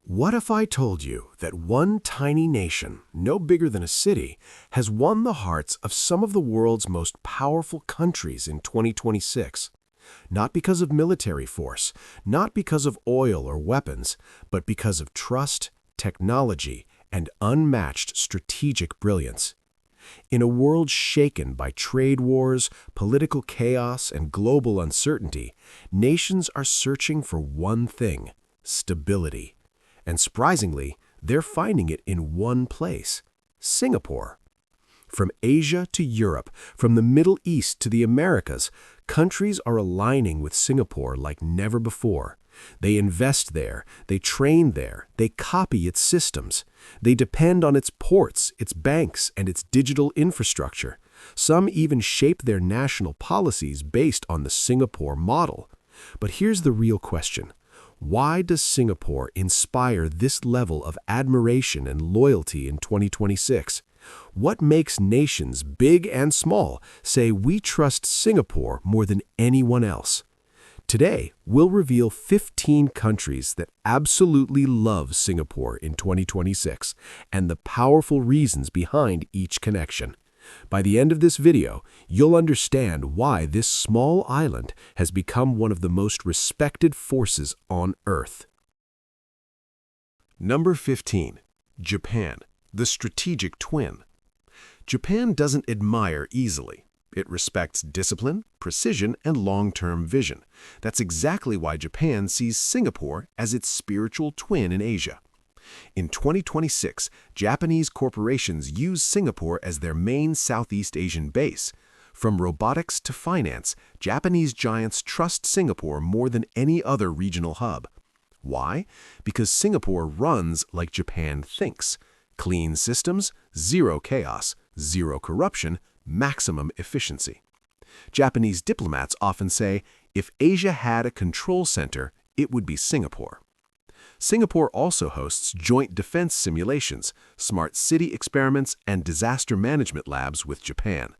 What if I told you that one tiny nation, no bigger than a city, has won the hearts of some of the world's most powerful countries in 2026? Not because of military force, not because of oil or weapons, but because of trust, technology, and unmatched strategic brilliance. In a world shaken by trade wars, political chaos, and global uncertainty, nations are searching for one thing: stability. And surprisingly, they're finding it in one place: Singapore. From Asia to Europe, from the Middle East to the Americas, countries are aligning with Singapore like never before. They invest there, they train there, they copy its systems. They depend on its ports, its banks, and its digital infrastructure. Some even shape their national policies based on the Singapore model. But here's the real question. Why does Singapore inspire this level of admiration and loyalty in 2026? What makes nations, big and small, say we trust Singapore more than anyone else? Today, we'll reveal 15 countries that absolutely love Singapore in 2026 and the powerful reasons behind each connection. By the end of this video, you'll understand why this small island has become one of the most respected forces on Earth. Number 15. Japan, the strategic twin. Japan doesn't admire easily. It respects discipline, precision, and long-term vision. That's exactly why Japan sees Singapore as its spiritual twin in Asia. In 2026, Japanese corporations use Singapore as their main Southeast Asian base. From robotics to finance, Japanese giants trust Singapore more than any other regional hub. Why? Because Singapore runs like Japan thinks. Clean systems, zero chaos, zero corruption, maximum efficiency. Japanese diplomats often say, if Asia had a control center, it would be Singapore. Singapore also hosts joint defense simulations, smart city experiments, and disaster management labs with Japan.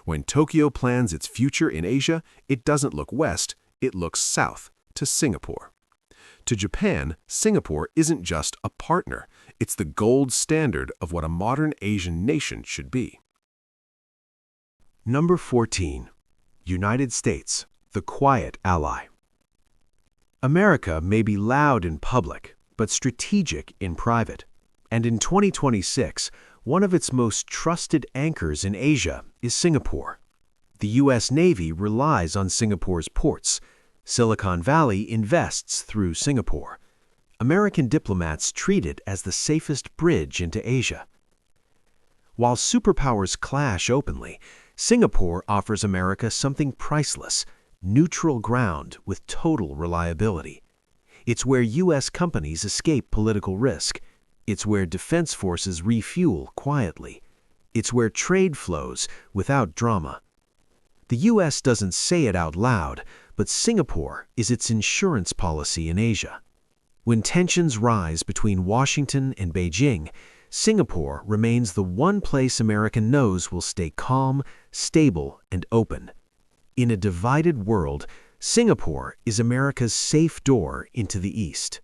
When Tokyo plans its future in Asia, it doesn't look west, it looks south, to Singapore. To Japan, Singapore isn't just a partner, it's the gold standard of what a modern Asian nation should be. Number 14. United States, the quiet ally. America may be loud in public, but strategic in private. And in 2026, one of its most trusted anchors in Asia is Singapore. The U.S. Navy relies on Singapore's ports. Silicon Valley invests through Singapore. American diplomats treat it as the safest bridge into Asia. While superpowers clash openly, Singapore offers America something priceless: neutral ground with total reliability. It's where U.S. companies escape political risk. It's where defense forces refuel quietly. It's where trade flows without drama. The U.S. doesn't say it out loud, but Singapore is its insurance policy in Asia. When tensions rise between Washington and Beijing, Singapore remains the one place America knows will stay calm, stable, and open. In a divided world, Singapore is America's safe door into the East.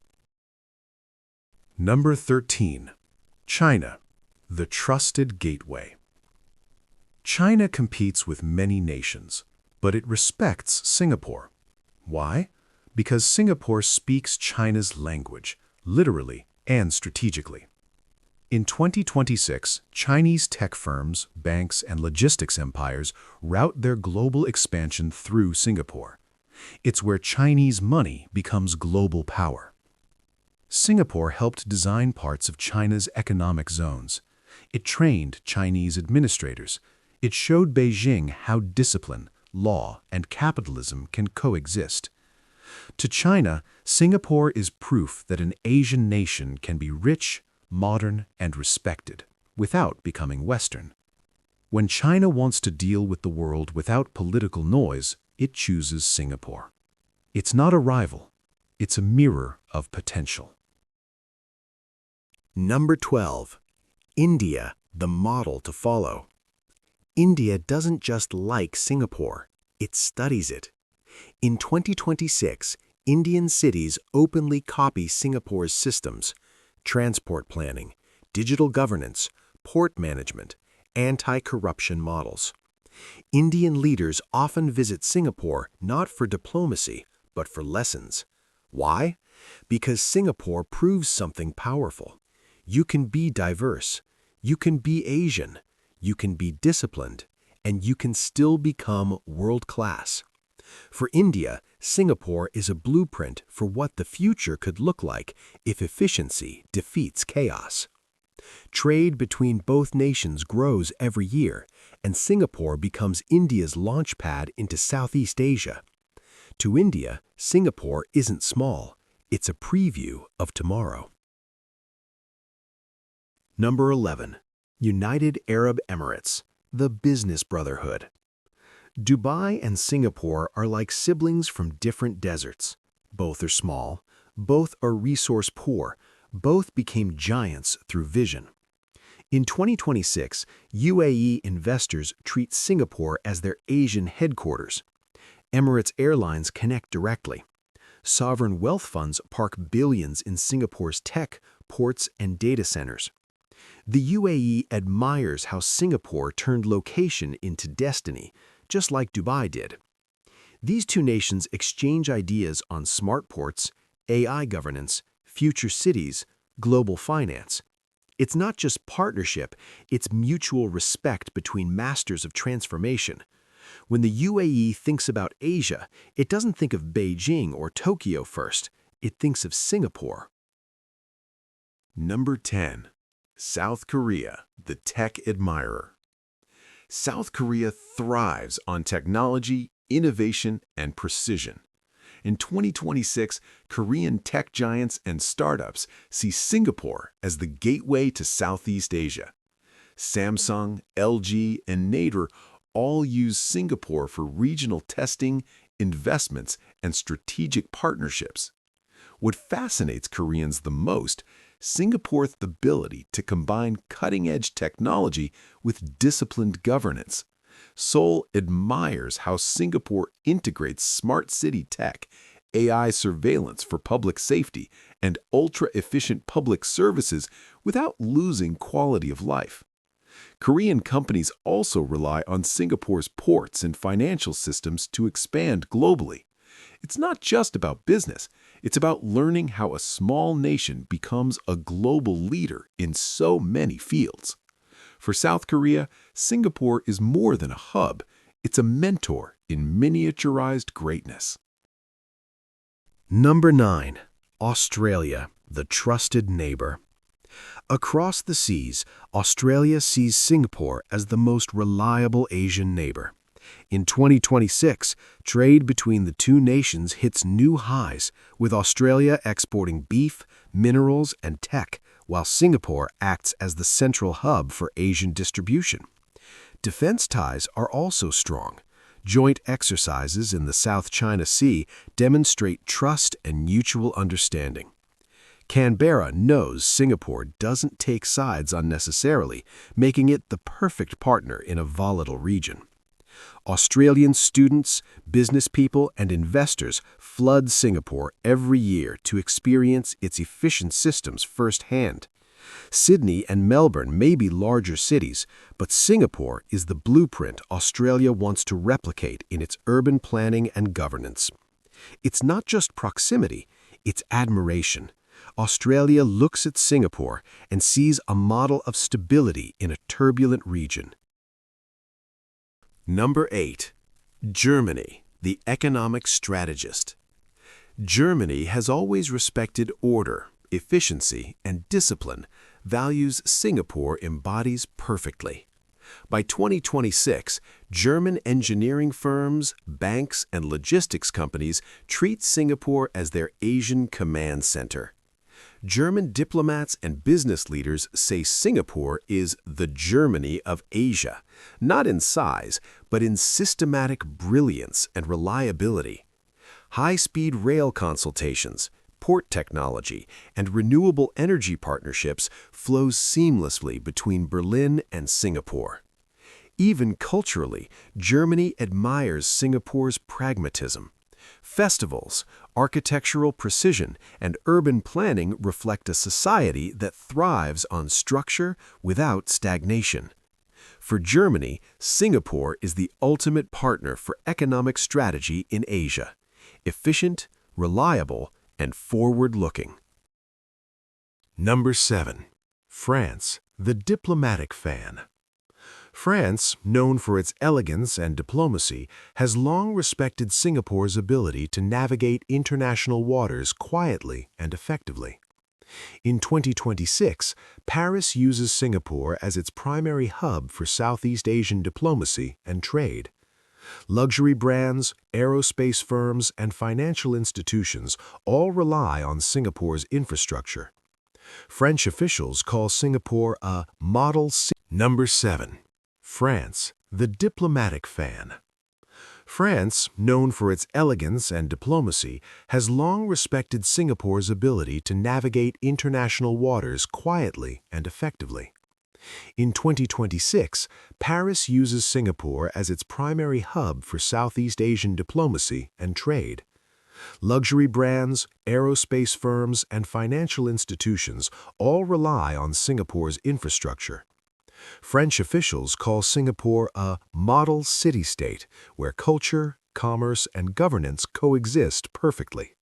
Number 13. China, the trusted gateway. China competes with many nations, but it respects Singapore. Why? Because Singapore speaks China's language, literally and strategically. In 2026, Chinese tech firms, banks, and logistics empires route their global expansion through Singapore. It's where Chinese money becomes global power. Singapore helped design parts of China's economic zones. It trained Chinese administrators. It showed Beijing how discipline, law, and capitalism can coexist. To China, Singapore is proof that an Asian nation can be rich, modern, and respected, without becoming Western. When China wants to deal with the world without political noise, it chooses Singapore. It's not a rival, it's a mirror of potential. Number 12. India, the model to follow. India doesn't just like Singapore, it studies it. In 2026, Indian cities openly copy Singapore's systems. transport planning, digital governance, port management, anti-corruption models. Indian leaders often visit Singapore not for diplomacy, but for lessons. Why? Because Singapore proves something powerful. You can be diverse, you can be Asian, you can be disciplined, and you can still become world-class. For India, Singapore is a blueprint for what the future could look like if efficiency defeats chaos. Trade between both nations grows every year, and Singapore becomes India's launchpad into Southeast Asia. To India, Singapore isn't small, it's a preview of tomorrow. Number 11. United Arab Emirates, the business brotherhood. Dubai and Singapore are like siblings from different deserts. Both are small, both are resource poor, both became giants through vision. In 2026, UAE investors treat Singapore as their Asian headquarters. Emirates Airlines connect directly. Sovereign wealth funds park billions in Singapore's tech, ports, and data centers. The UAE admires how Singapore turned location into destiny, just like Dubai did. These two nations exchange ideas on smart ports, AI governance, future cities, global finance. It's not just partnership, it's mutual respect between masters of transformation. When the UAE thinks about Asia, it doesn't think of Beijing or Tokyo first, it thinks of Singapore. Number 10. South Korea, the tech admirer. South Korea thrives on technology, innovation, and precision. In 2026, Korean tech giants and startups see Singapore as the gateway to Southeast Asia. Samsung, LG, and Naver all use Singapore for regional testing, investments, and strategic partnerships. What fascinates Koreans the most, Singapore's ability to combine cutting-edge technology with disciplined governance. Seoul admires how Singapore integrates smart city tech, AI surveillance for public safety, and ultra-efficient public services without losing quality of life. Korean companies also rely on Singapore's ports and financial systems to expand globally. It's not just about business, it's about learning how a small nation becomes a global leader in so many fields. For South Korea, Singapore is more than a hub, it's a mentor in miniaturized greatness. Number 9. Australia, the trusted neighbor. Across the seas, Australia sees Singapore as the most reliable Asian neighbor. In 2026, trade between the two nations hits new highs, with Australia exporting beef, minerals, and tech, while Singapore acts as the central hub for Asian distribution. Defense ties are also strong. Joint exercises in the South China Sea demonstrate trust and mutual understanding. Canberra knows Singapore doesn't take sides unnecessarily, making it the perfect partner in a volatile region. Australian students, business people, and investors flood Singapore every year to experience its efficient systems firsthand. Sydney and Melbourne may be larger cities, but Singapore is the blueprint Australia wants to replicate in its urban planning and governance. It's not just proximity, it's admiration. Australia looks at Singapore and sees a model of stability in a turbulent region. Number 8. Germany, the economic strategist. Germany has always respected order, efficiency, and discipline, values Singapore embodies perfectly. By 2026, German engineering firms, banks, and logistics companies treat Singapore as their Asian command center. German diplomats and business leaders say Singapore is the Germany of Asia, not in size, but in systematic brilliance and reliability. High-speed rail consultations, port technology, and renewable energy partnerships flow seamlessly between Berlin and Singapore. Even culturally, Germany admires Singapore's pragmatism. Festivals, architectural precision, and urban planning reflect a society that thrives on structure without stagnation. For Germany, Singapore is the ultimate partner for economic strategy in Asia. Efficient, reliable, and forward-looking. Number 7. France, the diplomatic fan. France, known for its elegance and diplomacy, has long respected Singapore's ability to navigate international waters quietly and effectively. In 2026, Paris uses Singapore as its primary hub for Southeast Asian diplomacy and trade. Luxury brands, aerospace firms, and financial institutions all rely on Singapore's infrastructure. French officials call Singapore a model city. Number 7. France, the diplomatic fan. France, known for its elegance and diplomacy, has long respected Singapore's ability to navigate international waters quietly and effectively. In 2026, Paris uses Singapore as its primary hub for Southeast Asian diplomacy and trade. Luxury brands, aerospace firms, and financial institutions all rely on Singapore's infrastructure. French officials call Singapore a model city-state where culture, commerce, and governance coexist perfectly.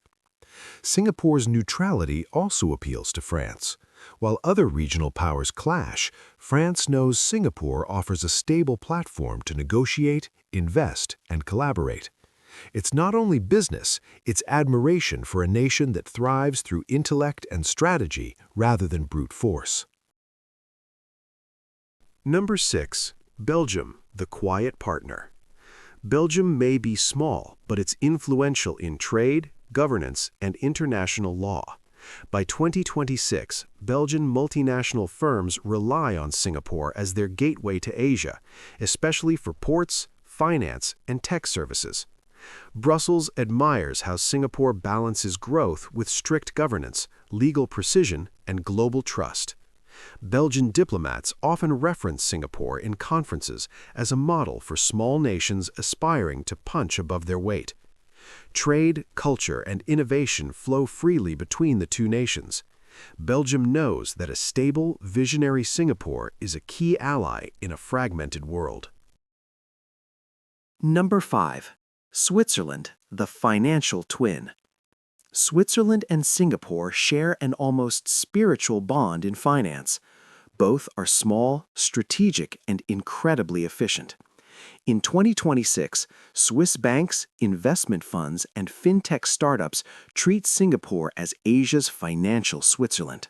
Singapore's neutrality also appeals to France. While other regional powers clash, France knows Singapore offers a stable platform to negotiate, invest, and collaborate. It's not only business, it's admiration for a nation that thrives through intellect and strategy rather than brute force. Number 6. Belgium, the quiet partner. Belgium may be small, but it's influential in trade, governance, and international law. By 2026, Belgian multinational firms rely on Singapore as their gateway to Asia, especially for ports, finance, and tech services. Brussels admires how Singapore balances growth with strict governance, legal precision, and global trust. Belgian diplomats often reference Singapore in conferences as a model for small nations aspiring to punch above their weight. Trade, culture, and innovation flow freely between the two nations. Belgium knows that a stable, visionary Singapore is a key ally in a fragmented world. Number 5. Switzerland, the financial twin. Switzerland and Singapore share an almost spiritual bond in finance. Both are small, strategic, and incredibly efficient. In 2026, Swiss banks, investment funds, and fintech startups treat Singapore as Asia's financial Switzerland.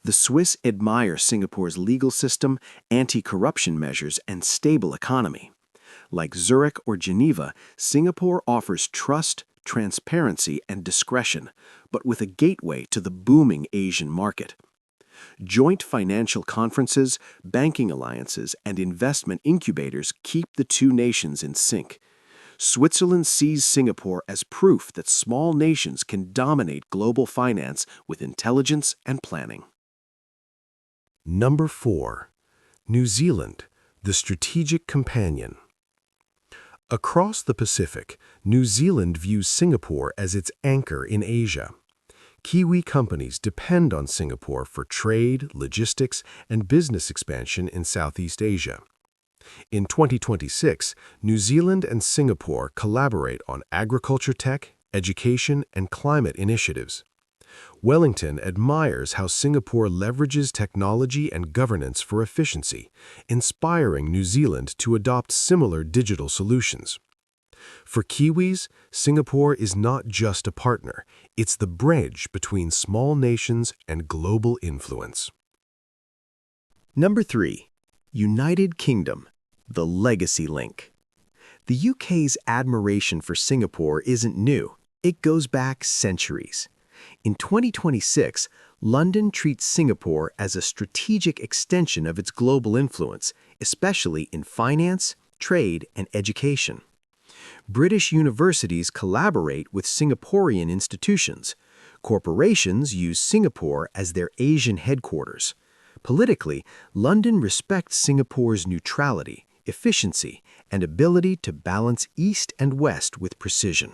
The Swiss admire Singapore's legal system, anti-corruption measures, and stable economy. Like Zurich or Geneva, Singapore offers trust, transparency, and discretion, but with a gateway to the booming Asian market. Joint financial conferences, banking alliances, and investment incubators keep the two nations in sync. Switzerland sees Singapore as proof that small nations can dominate global finance with intelligence and planning. Number 4. New Zealand, the strategic companion. Across the Pacific, New Zealand views Singapore as its anchor in Asia. Kiwi companies depend on Singapore for trade, logistics, and business expansion in Southeast Asia. In 2026, New Zealand and Singapore collaborate on agriculture tech, education, and climate initiatives. Wellington admires how Singapore leverages technology and governance for efficiency, inspiring New Zealand to adopt similar digital solutions. For Kiwis, Singapore is not just a partner, it's the bridge between small nations and global influence. Number 3. United Kingdom, the legacy link. The UK's admiration for Singapore isn't new. It goes back centuries. In 2026, London treats Singapore as a strategic extension of its global influence, especially in finance, trade, and education. British universities collaborate with Singaporean institutions. Corporations use Singapore as their Asian headquarters. Politically, London respects Singapore's neutrality, efficiency, and ability to balance East and West with precision.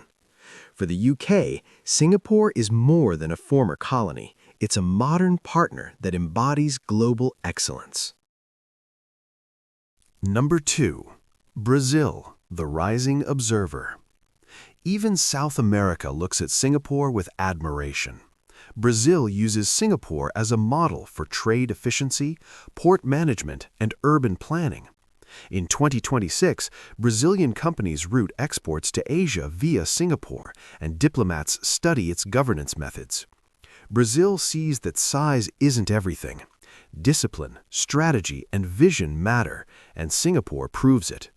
For the UK, Singapore is more than a former colony. It's a modern partner that embodies global excellence. Number 2. Brazil, the rising observer. Even South America looks at Singapore with admiration. Brazil uses Singapore as a model for trade efficiency, port management, and urban planning. In 2026, Brazilian companies route exports to Asia via Singapore, and diplomats study its governance methods. Brazil sees that size isn't everything. Discipline, strategy, and vision matter, and Singapore proves it.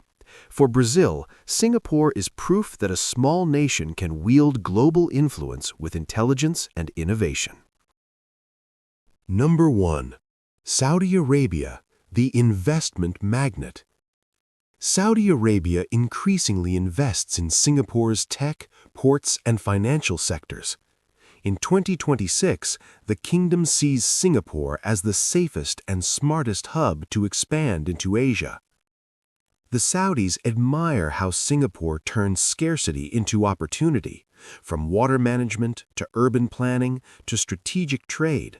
For Brazil, Singapore is proof that a small nation can wield global influence with intelligence and innovation. Number 1. Saudi Arabia, the investment magnet. Saudi Arabia increasingly invests in Singapore's tech, ports, and financial sectors. In 2026, the kingdom sees Singapore as the safest and smartest hub to expand into Asia. The Saudis admire how Singapore turns scarcity into opportunity, from water management to urban planning to strategic trade.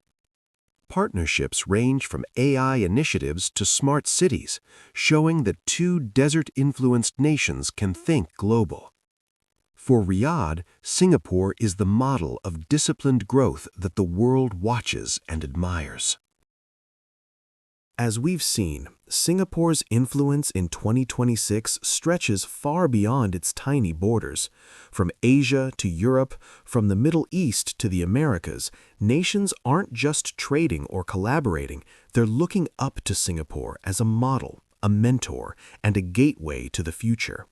Partnerships range from AI initiatives to smart cities, showing that two desert-influenced nations can think global. For Riyadh, Singapore is the model of disciplined growth that the world watches and admires. As we've seen, Singapore's influence in 2026 stretches far beyond its tiny borders. From Asia to Europe, from the Middle East to the Americas, nations aren't just trading or collaborating, they're looking up to Singapore as a model, a mentor, and a gateway to the future.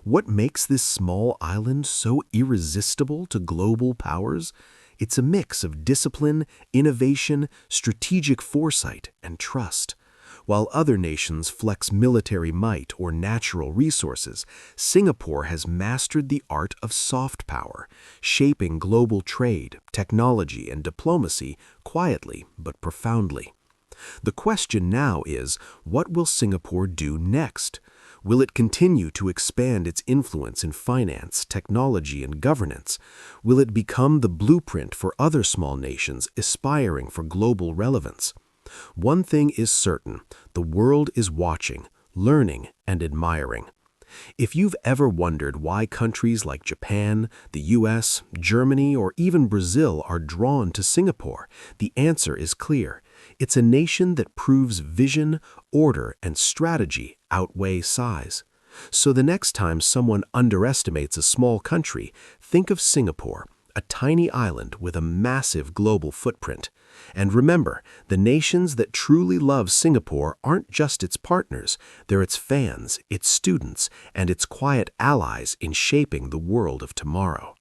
What makes this small island so irresistible to global powers? It's a mix of discipline, innovation, strategic foresight, and trust. While other nations flex military might or natural resources, Singapore has mastered the art of soft power, shaping global trade, technology, and diplomacy quietly but profoundly. The question now is, what will Singapore do next? Will it continue to expand its influence in finance, technology, and governance? Will it become the blueprint for other small nations aspiring for global relevance? One thing is certain, the world is watching, learning, and admiring. If you've ever wondered why countries like Japan, the US, Germany, or even Brazil are drawn to Singapore, the answer is clear. It's a nation that proves vision, order, and strategy outweigh size. So the next time someone underestimates a small country, think of Singapore, a tiny island with a massive global footprint. And remember, the nations that truly love Singapore aren't just its partners, they're its fans, its students, and its quiet allies in shaping the world of tomorrow.